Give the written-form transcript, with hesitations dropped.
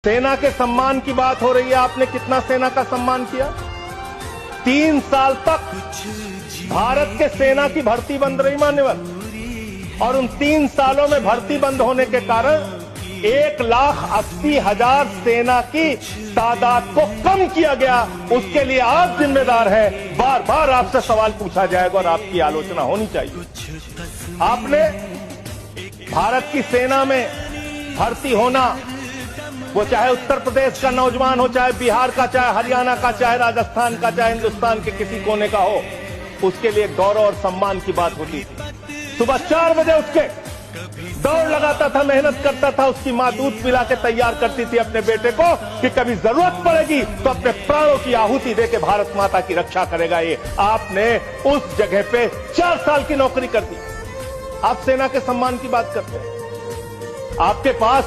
सेना के सम्मान की बात हो रही है। आपने कितना सेना का सम्मान किया? 3 साल तक भारत के सेना की भर्ती बंद रही मान्यवर, और उन 3 सालों में भर्ती बंद होने के कारण 1,80,000 सेना की तादाद को कम किया गया। उसके लिए आप जिम्मेदार हैं। बार बार आपसे सवाल पूछा जाएगा और आपकी आलोचना होनी चाहिए। आपने भारत की सेना में भर्ती होना, वो चाहे उत्तर प्रदेश का नौजवान हो, चाहे बिहार का, चाहे हरियाणा का, चाहे राजस्थान का, चाहे हिंदुस्तान के किसी कोने का हो, उसके लिए गौरव और सम्मान की बात होती थी। सुबह 4 बजे उठ के दौड़ लगाता था, मेहनत करता था। उसकी मां दूध पिला के तैयार करती थी अपने बेटे को कि कभी जरूरत पड़ेगी तो अपने प्राणों की आहुति देके भारत माता की रक्षा करेगा। ये आपने उस जगह पे 4 साल की नौकरी कर दी। आप सेना के सम्मान की बात करते हैं। आपके पास